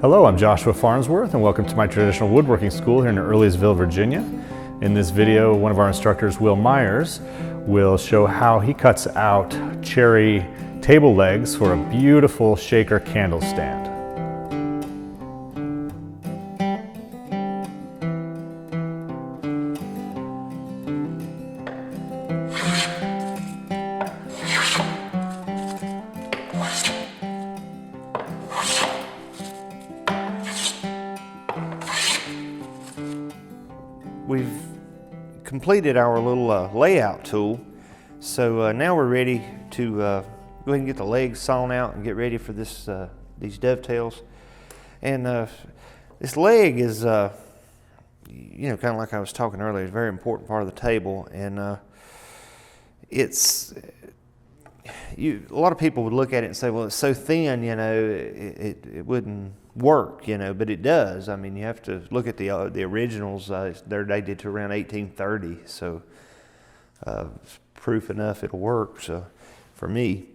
Hello, I'm Joshua Farnsworth and welcome to my traditional woodworking school here in Earlysville, Virginia. In this video, one of our instructors, Will Myers, will show how he cuts out cherry table legs for a beautiful shaker candle stand. We've completed our little layout tool, so now we're ready to go ahead and get the legs sawn out and get ready for this these dovetails. And this leg is, kind of like I was talking earlier, it's a very important part of the table, and a lot of people would look at it and say, well, it's so thin, it wouldn't work, but it does. I mean, you have to look at the originals. They're dated to around 1830, so it's proof enough it'll work, so, for me.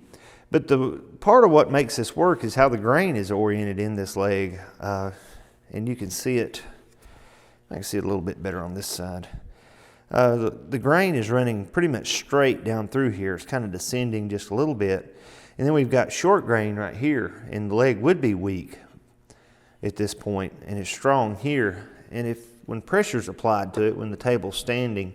But the part of what makes this work is how the grain is oriented in this leg, and you can see it. I can see it a little bit better on this side. The grain is running pretty much straight down through here. It's kind of descending just a little bit. And then we've got short grain right here, and the leg would be weak at this point, and it's strong here. And when pressure's applied to it, when the table's standing,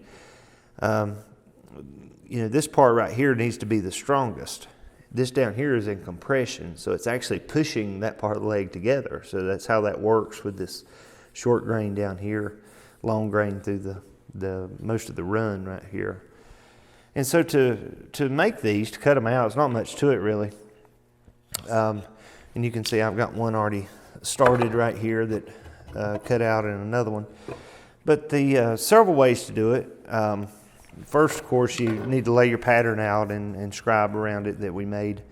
this part right here needs to be the strongest. This down here is in compression, so it's actually pushing that part of the leg together. So that's how that works with this short grain down here, long grain through the most of the run right here. And so to make these, to cut them out, it's not much to it really. And you can see I've got one already started right here that cut out in another one. But the several ways to do it. First, of course, you need to lay your pattern out and scribe around it that we made.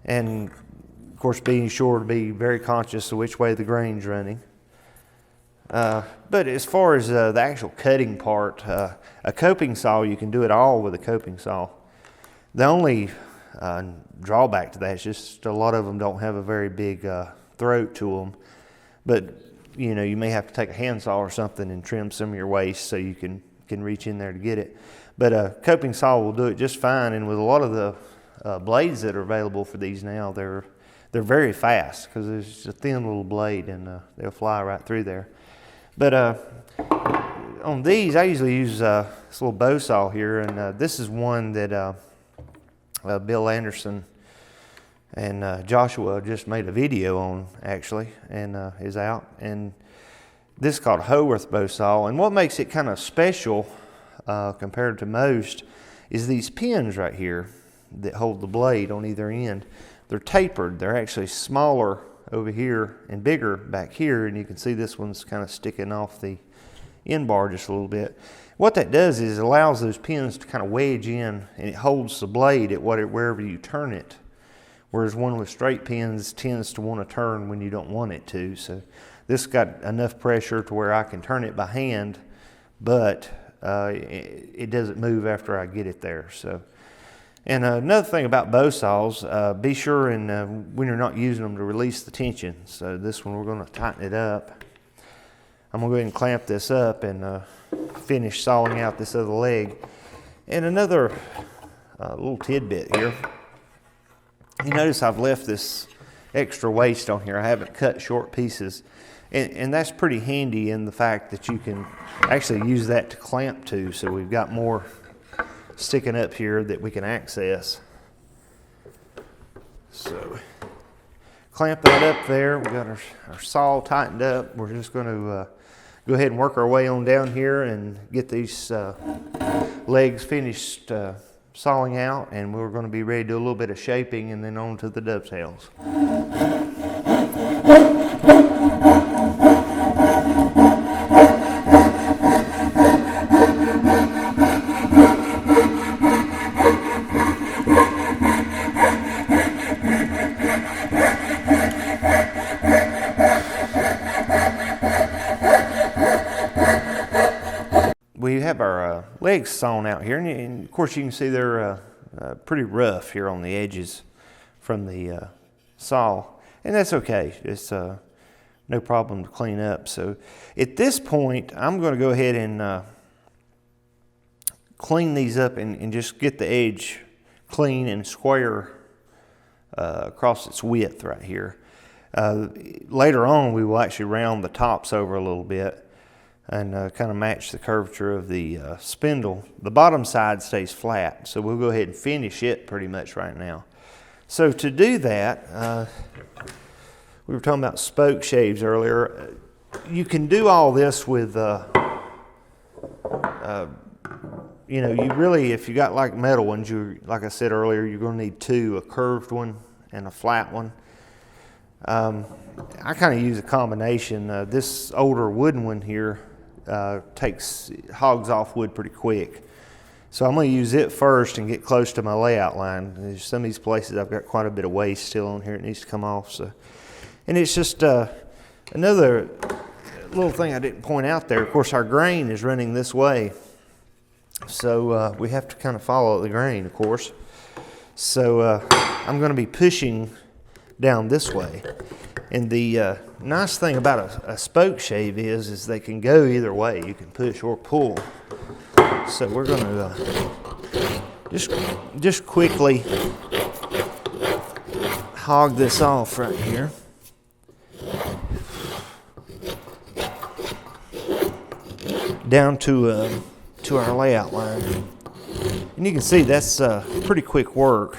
And of course, being sure to be very conscious of which way the grain's running. But as far as the actual cutting part, a coping saw, you can do it all with a coping saw. The only drawback to that is just a lot of them don't have a very big throat to them. But you may have to take a handsaw or something and trim some of your waste so you can reach in there to get it. But a coping saw will do it just fine. And with a lot of the blades that are available for these now, they're very fast because it's just a thin little blade, and they'll fly right through there. But on these, I usually use this little bow saw here, and this is one that Bill Anderson and Joshua just made a video on, actually, and is out. And this is called Howarth bow saw. And what makes it kind of special compared to most is these pins right here that hold the blade on either end. They're tapered. They're actually smaller over here and bigger back here, and you can see this one's kind of sticking off the end bar just a little bit. What that does is it allows those pins to kind of wedge in, and it holds the blade at wherever you turn it, whereas one with straight pins tends to want to turn when you don't want it to. So this got enough pressure to where I can turn it by hand, but it doesn't move after I get it there. So. And another thing about bow saws, be sure when you're not using them to release the tension. So this one, we're going to tighten it up. I'm going to go ahead and clamp this up and finish sawing out this other leg. And another little tidbit here. You notice I've left this extra waste on here. I haven't cut short pieces. And that's pretty handy in the fact that you can actually use that to clamp to. So we've got more sticking up here that we can access. So clamp that up there. We got our saw tightened up. We're just going to go ahead and work our way on down here and get these legs finished sawing out, and we're going to be ready to do a little bit of shaping and then on to the dovetails. We have our legs sawn out here, and of course you can see they're pretty rough here on the edges from the saw, and that's okay. It's no problem to clean up. So at this point, I'm going to go ahead and clean these up and just get the edge clean and square across its width right here. Later on, we will actually round the tops over a little bit and kind of match the curvature of the spindle. The bottom side stays flat, so we'll go ahead and finish it pretty much right now. So to do that, we were talking about spoke shaves earlier. You can do all this with, you know, you really, if you got like metal ones, like I said earlier, you're going to need two, a curved one and a flat one. I kind of use a combination. This older wooden one here hogs off wood pretty quick. So I'm going to use it first and get close to my layout line. There's some of these places I've got quite a bit of waste still on here. It needs to come off. So, and it's just another little thing I didn't point out there. Of course, our grain is running this way. So we have to kind of follow the grain, of course. So I'm going to be pushing down this way. And the nice thing about a spoke shave is they can go either way. You can push or pull. So we're going to just quickly hog this off right here. Down to our layout line. And you can see that's pretty quick work.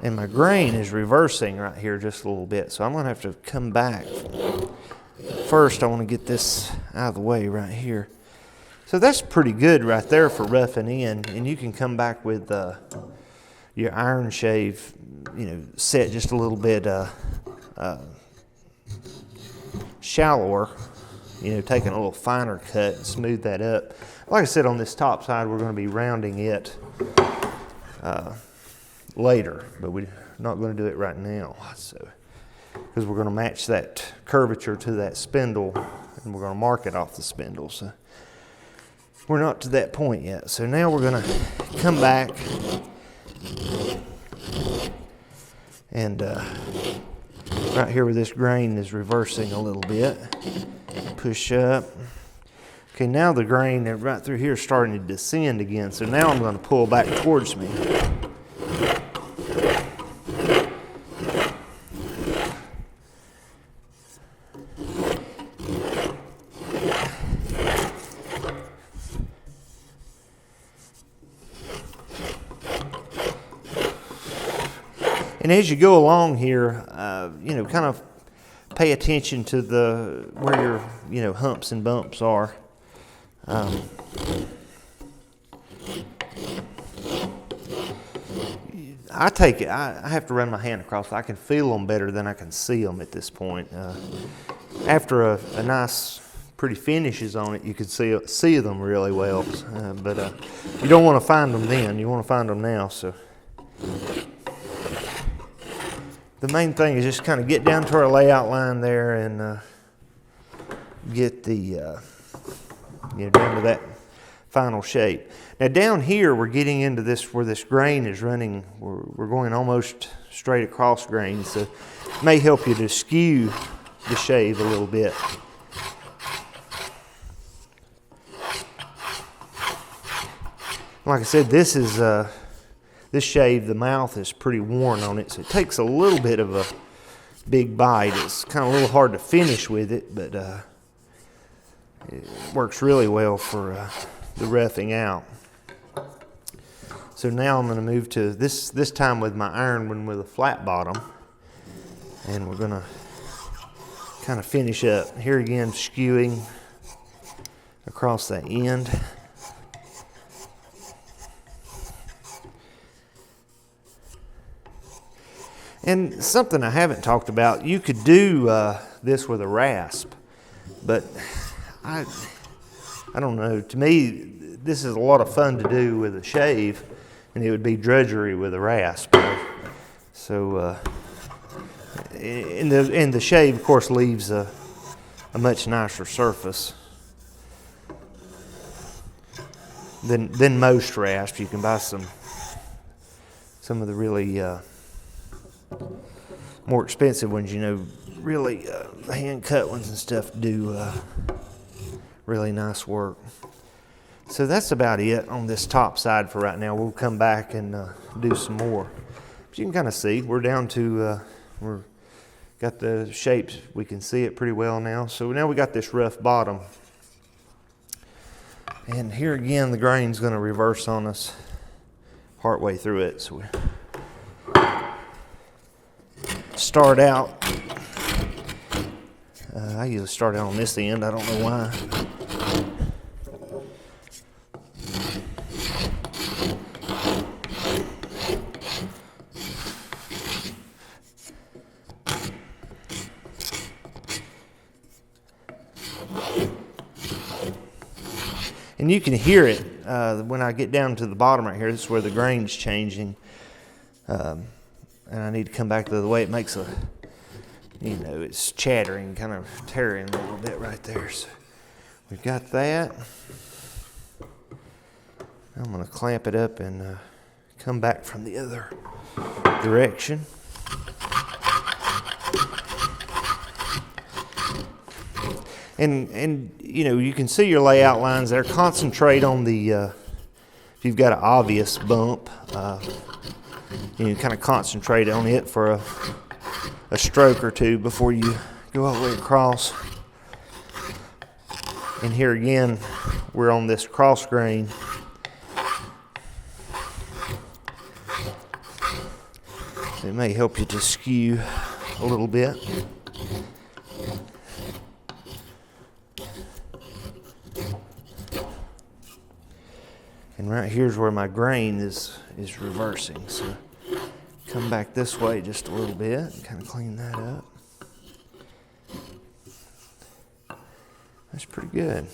And my grain is reversing right here just a little bit, so I'm going to have to come back. First, I want to get this out of the way right here. So that's pretty good right there for roughing in, and you can come back with your iron shave, you know, set just a little bit shallower, you know, taking a little finer cut and smooth that up. Like I said, on this top side, we're going to be rounding it later, but we're not going to do it right now. So, because we're going to match that curvature to that spindle, and we're going to mark it off the spindle. So we're not to that point yet. So now we're going to come back and right here where this grain is reversing a little bit, push up. Okay, now the grain right through here is starting to descend again. So now I'm going to pull back towards me. And as you go along here, you know, kind of pay attention to where your, you know, humps and bumps are. I have to run my hand across. I can feel them better than I can see them at this point. After a nice, pretty finish is on it, you can see them really well. But you don't want to find them then. You want to find them now. So the main thing is just kind of get down to our layout line there and get the, you know, down to that final shape. Now down here, we're getting into this where this grain is running. We're going almost straight across grain, so it may help you to skew the shave a little bit. Like I said, this is this shave, the mouth is pretty worn on it, so it takes a little bit of a big bite. It's kind of a little hard to finish with it, but it works really well for the roughing out. So now I'm going to move to this time with my iron one with a flat bottom, and we're going to kind of finish up. Here again, skewing across that end. And something I haven't talked about, you could do this with a rasp, but I don't know. To me, this is a lot of fun to do with a shave, and it would be drudgery with a rasp. So, and the shave, of course, leaves a much nicer surface than most rasps. You can buy some of the really more expensive ones, you know, really hand cut ones and stuff do really nice work. So that's about it on this top side for right now. We'll come back and do some more. But you can kind of see we're down to we're got the shapes. We can see it pretty well now. So now we got this rough bottom. And here again, the grain's going to reverse on us partway through it. So we start out. I usually start out on this end. I don't know why. And you can hear it when I get down to the bottom right here. This is where the grain's changing. And I need to come back to the way it makes a, you know, it's chattering, kind of tearing a little bit right there. So we've got that. I'm going to clamp it up and come back from the other direction. And you know, you can see your layout lines there. Concentrate on the, if you've got an obvious bump, you know, kind of concentrate on it for a stroke or two before you go all the way across. And here again, we're on this cross grain. So it may help you to skew a little bit. And right here's where my grain is reversing. So come back this way just a little bit and kind of clean that up. That's pretty good.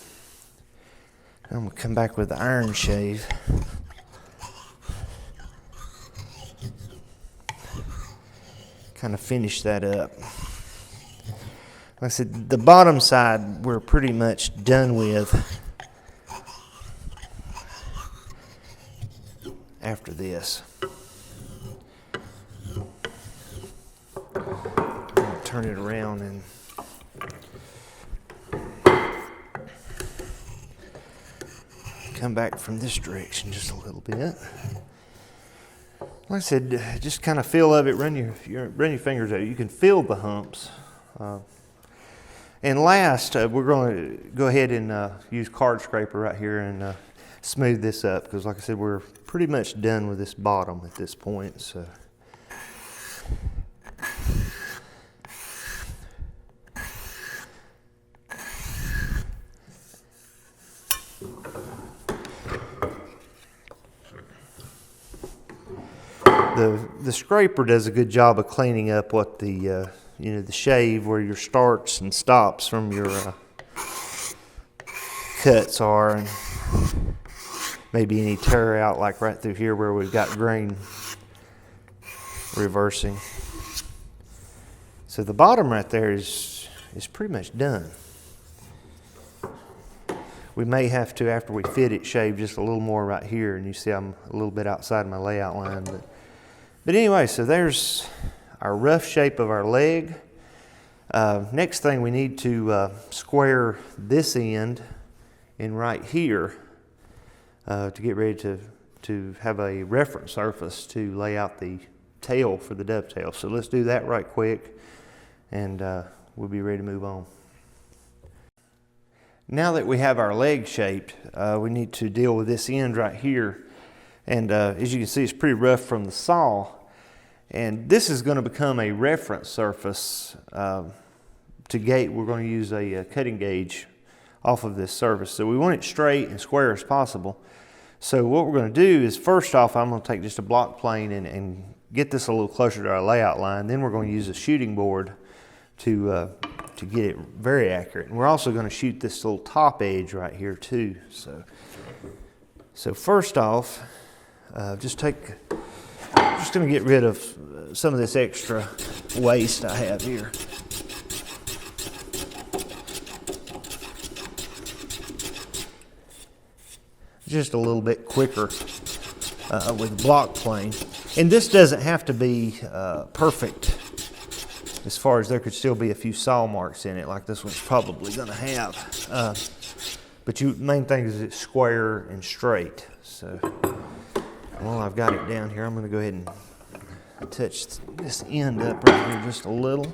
I'm going to come back with the iron shave. Kind of finish that up. Like I said, the bottom side we're pretty much done with after this. I'm going to turn it around and come back from this direction just a little bit. Like I said, just kind of feel of it. Run your fingers out. You can feel the humps. And last, we're going to go ahead and use card scraper right here and smooth this up, because like I said, we're pretty much done with this bottom at this point. So the scraper does a good job of cleaning up what the you know, the shave where your starts and stops from your cuts are, and maybe any tear out like right through here where we've got grain reversing. So the bottom right there is pretty much done. We may have to, after we fit it, shave just a little more right here, and you see I'm a little bit outside my layout line. But anyway, so there's our rough shape of our leg. Next thing, we need to square this end in right here to get ready to have a reference surface to lay out the tail for the dovetail. So let's do that right quick, and we'll be ready to move on. Now that we have our leg shaped, we need to deal with this end right here. And as you can see, it's pretty rough from the saw. And this is going to become a reference surface to gate. We're going to use a cutting gauge off of this surface. So we want it straight and square as possible. So what we're going to do is, first off, I'm going to take just a block plane and get this a little closer to our layout line. Then we're going to use a shooting board to get it very accurate. And we're also going to shoot this little top edge right here too. So first off, just going to get rid of some of this extra waste I have here. Just a little bit quicker with block plane. And this doesn't have to be perfect as far as there could still be a few saw marks in it, like this one's probably going to have. But main thing is it's square and straight. So while I've got it down here, I'm going to go ahead and touch this end up right here just a little.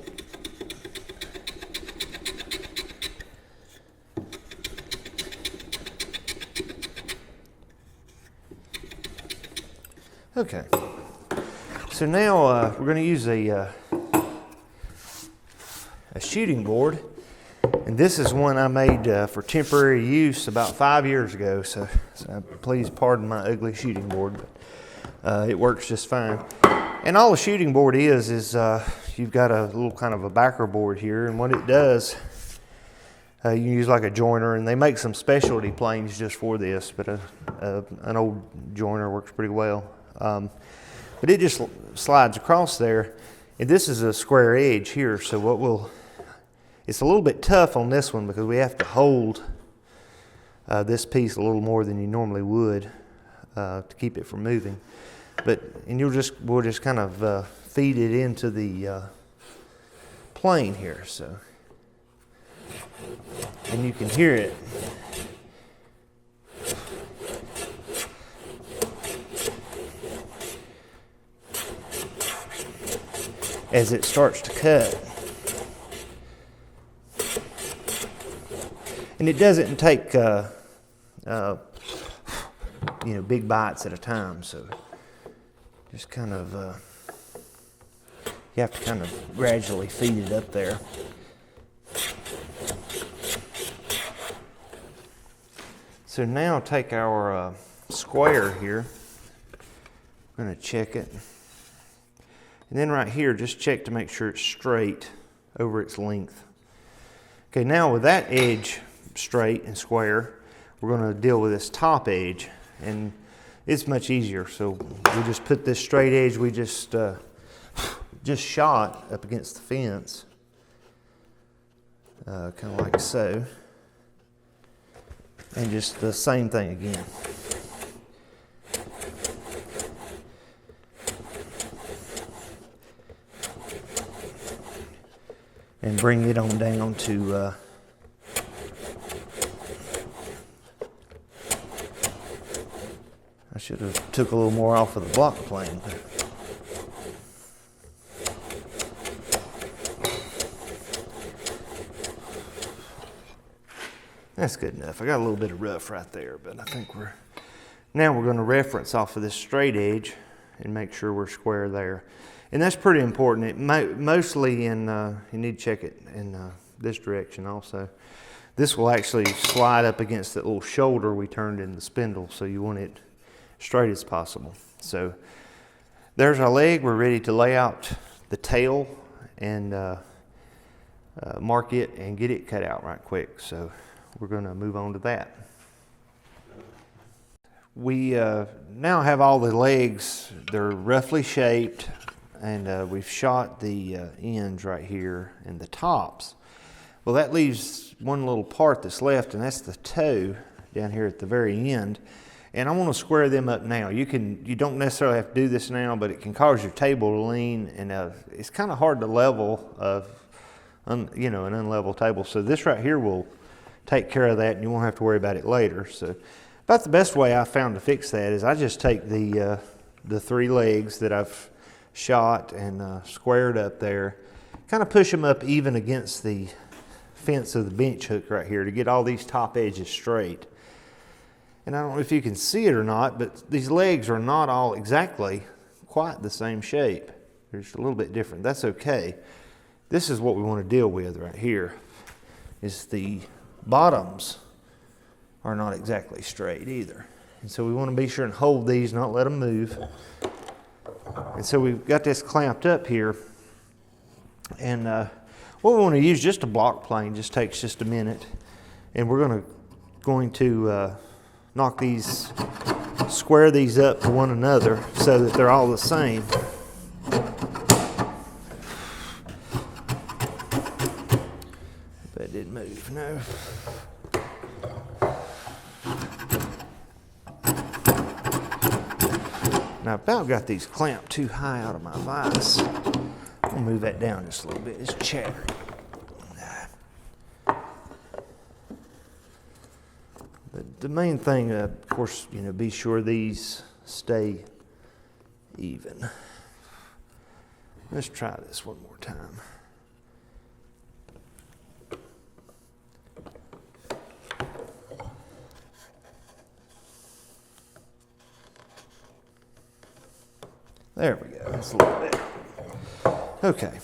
Okay, so now we're going to use a shooting board, and this is one I made for temporary use about 5 years ago, so please pardon my ugly shooting board, but it works just fine. And all a shooting board is you've got a little kind of a backer board here, and what it does, you use like a joiner, and they make some specialty planes just for this, but an old joiner works pretty well. But it just slides across there, and this is a square edge here, so it's a little bit tough on this one because we have to hold this piece a little more than you normally would to keep it from moving. And we'll just kind of feed it into the plane here, so, and you can hear it. As it starts to cut. And it doesn't take big bites at a time, so just kind of you have to kind of gradually feed it up there. So now take our square here. I'm going to check it. And then right here, just check to make sure it's straight over its length. Okay, now with that edge straight and square, we're going to deal with this top edge, and it's much easier. So we just put this straight edge we just shot up against the fence, kind of like so, and just the same thing again. And bring it on down to I should have took a little more off of the block plane. That's good enough. I got a little bit of rough right there, but I think now we're going to reference off of this straight edge and make sure we're square there. And that's pretty important. It mostly you need to check it in this direction also. This will actually slide up against that little shoulder we turned in the spindle, so you want it straight as possible. So there's our leg. We're ready to lay out the tail and mark it and get it cut out right quick. So we're going to move on to that. We now have all the legs. They're roughly shaped. And we've shot the ends right here and the tops. Well, that leaves one little part that's left, and that's the toe down here at the very end. And I want to square them up now. You don't necessarily have to do this now, but it can cause your table to lean, and it's kind of hard to level an unlevel table. So this right here will take care of that, and you won't have to worry about it later. So about the best way I found to fix that is I just take the 3 legs that I've shot and squared up there, kind of push them up even against the fence of the bench hook right here to get all these top edges straight. And I don't know if you can see it or not, but these legs are not all exactly quite the same shape. They're just a little bit different. That's okay. This is what we want to deal with right here, is the bottoms are not exactly straight either. And so we want to be sure and hold these, not let them move. And so we've got this clamped up here, and what we want to use, just a block plane, just takes just a minute, and we're going to knock these, square these up to one another so that they're all the same. That didn't move, no. Now, I've about got these clamped too high out of my vise. I'm I'll move that down just a little bit. It's chattering. But the main thing, of course, be sure these stay even. Let's try this one more time. There we go. That's a little bit. Okay.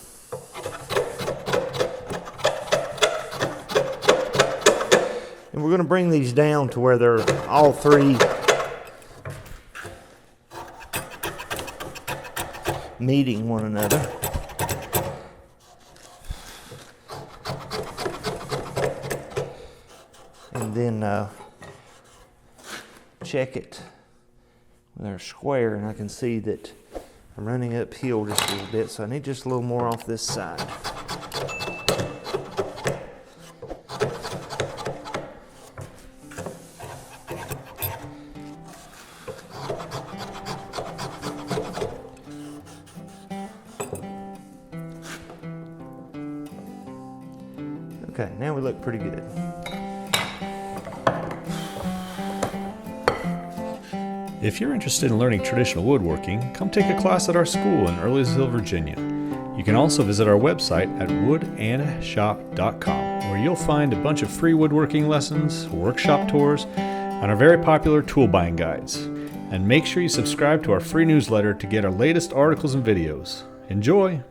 And we're going to bring these down to where they're all three meeting one another. And then check it when they're square, and I can see that I'm running uphill just a little bit, so I need just a little more off this side. Okay, now we look pretty good. If you're interested in learning traditional woodworking, come take a class at our school in Earlysville, Virginia. You can also visit our website at WoodAndShop.com, where you'll find a bunch of free woodworking lessons, workshop tours, and our very popular tool buying guides. And make sure you subscribe to our free newsletter to get our latest articles and videos. Enjoy!